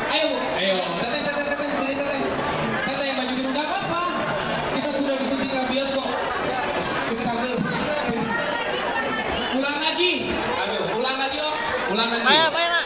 Ayo, ayo. Teteh, teteh, teteh, sini teteh. Teteh yang baju biru nggak apa-apa. Kita sudah disuntik rabies kok. Astaga. Ulang lagi. Aduh, ulang lagi om. Ulang lagi. Ayo, ayo nak.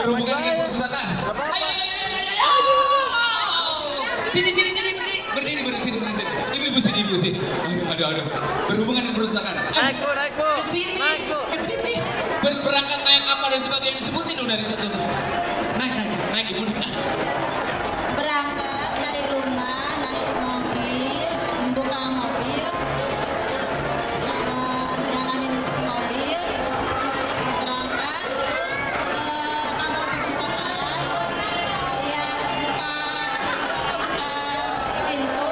Berhubungan dengan perpustakaan. Ayo, ayo, ayo. Sini, sini, sini, sini. Berdiri, berdiri, sini, sini, sini. Ibu, sini, ibu, sini. Aduh, aduh, aduh. Berhubungan dengan perpustakaan. Naik bu, naik bu. Kesini, Naik bu. kesini. Berangkat naik apa dan sebagainya disebutin dong dari satu. Naik, naik, naik, ibu. Berangkat dari rumah naik mobil, membuka mobil, jalanin mobil, berangkat terus ke kantor perpustakaan, dia buka pintu,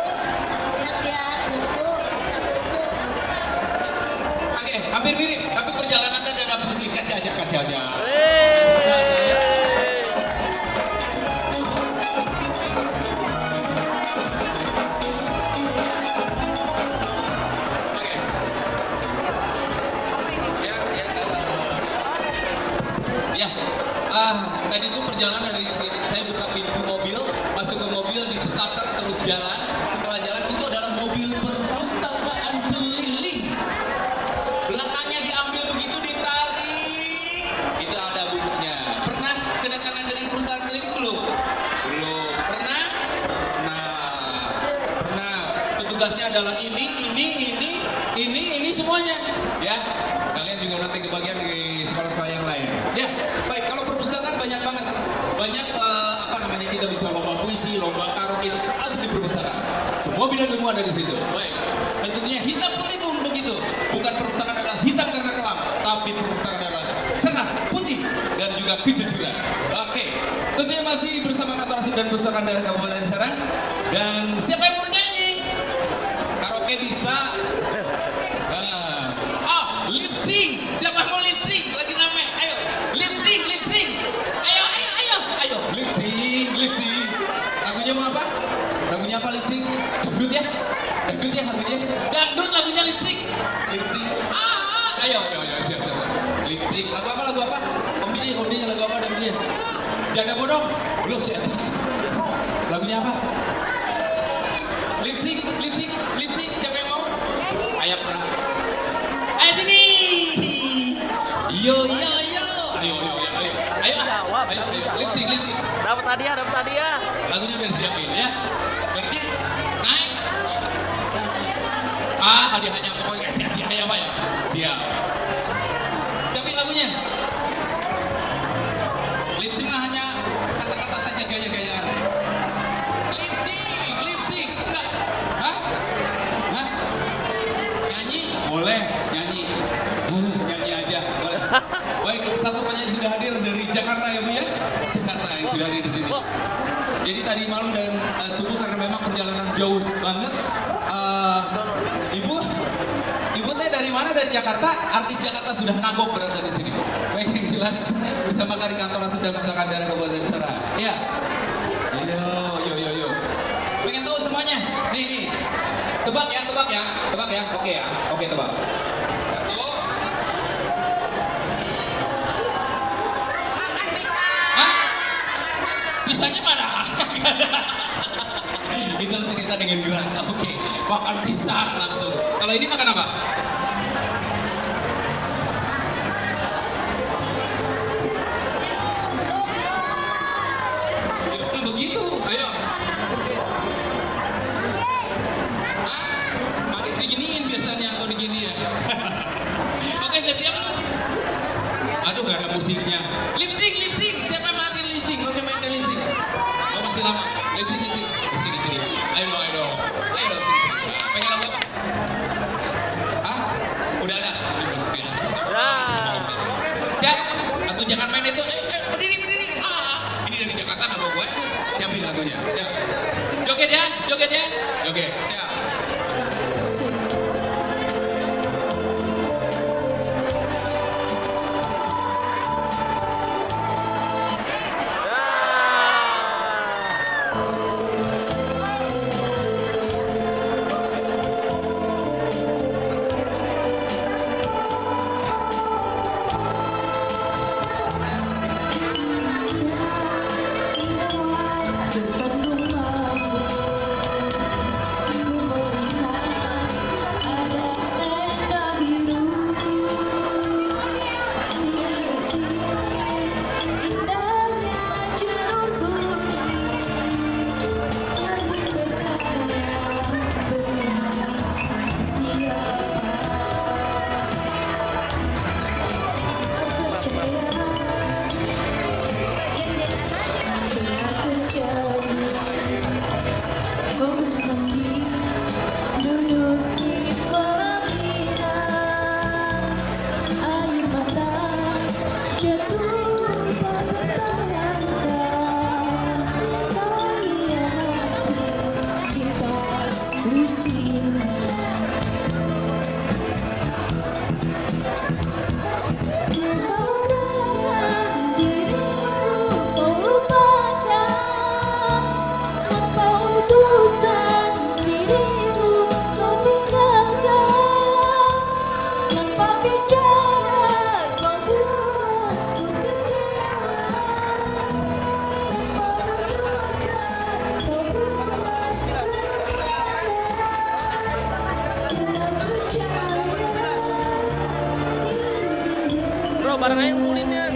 lihat buku, baca buku. Oke, hampir mirip, tapi perjalanannya ada pusing. Kasih aja, kasih aja. Tadi itu perjalanan dari saya buka pintu mobil, masuk ke mobil, di starter terus jalan. Setelah jalan itu adalah mobil perpustakaan keliling. Belakangnya diambil begitu ditarik, itu ada bukunya. Pernah kedatangan dengan perusahaan keliling belum? Belum. Pernah? Pernah. Pernah. Petugasnya adalah ini semuanya. Ya, kalian juga nanti kebagian di sekolah-sekolah yang lain. Ya, baik. Kalau perpustakaan banyak banget, banyak apa namanya, kita bisa lomba puisi, lomba karaoke, itu harus di perpustakaan. Semua bidang ilmu ada di situ. Baik. Dan tentunya hitam putih pun begitu. Bukan perpustakaan adalah hitam karena kelam, tapi perpustakaan adalah cerah, putih, dan juga kejujuran. Oke. Tentunya masih bersama Kantor Arsip dan Perpustakaan Daerah Kabupaten Serang. Dan siapa yang mau nyanyi? Karaoke bisa. Lip sync. Siapa mau lip sync? Lagi rame. Ayo, lip sync, lip sync. Ayo, ayo, ayo, ayo. Lip sync, lip sync. Lagunya mau apa? Lagunya apa lip sync? Dangdut ya? Dangdut ya lagunya? Dangdut lagunya lip sync. Lip sync. Ayo, ayo, ayo, siap, siap. Lip sync. Lagu apa? Lagu apa? Om DJ lagu apa? Om DJ. Janda bodong. Belum siap. Lagunya apa? Lip sync, lip sync, lip sync. Siapa yang mau? Ayo, pernah. Ayo sini. Yo yo yo. Ayo ayo ayo ayo. Ayo Jawab. ayo ayo. Lip sync, lip sync. Dapat hadiah, dapat hadiah. Lagunya udah disiapin ya. Berdiri. Naik. Hadiahnya pokoknya kasih hadiah ya Pak ya. Siap. Siapin lagunya. Lip sync mah hanya kata-kata saja, gaya-gayaan. Lip sync, lip sync. Enggak. Hah? Hah? Nyanyi? Boleh, nyanyi. Nyanyi aja. Boleh. Baik, satu penyanyi sudah hadir dari Jakarta ya Bu ya. Jakarta yang sudah hadir di sini. Jadi tadi malam dan subuh karena memang perjalanan jauh banget. Ibu teh dari mana? Dari Jakarta. Artis Jakarta sudah nagok berada di sini. Baik, yang jelas bersama dari Kantor Arsip dan Perpustakaan Daerah Kabupaten Serang. Iya. Yo. Pengen tahu semuanya? Nih. Tebak ya. Oke ya. Oke, tebak. Satu. Hah? Pisangnya mana? Itu nanti kita dengan gerak. Oke. Makan pisang langsung. Kalau ini makan apa? Begitu. Ayo. Manis diginiin biasanya atau digini ya. Oke, sudah siap belum? nggak ada musiknya. Lip sync, lip sync. Siapa yang matiin lip sync? Oke, main lip sync. Oh, masih lama. Lip sync, lip sync. Sini, sini. Ayo dong, ayo dong. Ayo dong, sini, sini. Nah, pengen lagu apa? Hah? Udah ada? Oke. Ya. Siap? Satu jangan main itu. Berdiri, berdiri. Ini dari Jakarta nama gue. Siapin lagunya. Ya. Joget ya, joget ya. Joget. Ya. Depan rumahmu, ku melihat ada tenda biru. Indahnya jalur kuning, tapi bertanya benar siapa? Kau bersanding duduk di pelaminan, air mata jatuh pada tangan. Kau hianati cinta suci. Kau relakan dirimu, kau lupakan kau utusan dirimu, kau tinggalkan. Tanpa bicara kau buat ku kecewa. Tanpa berdosa kau buat tidak percaya. Bro, bareng aja ngulinnya.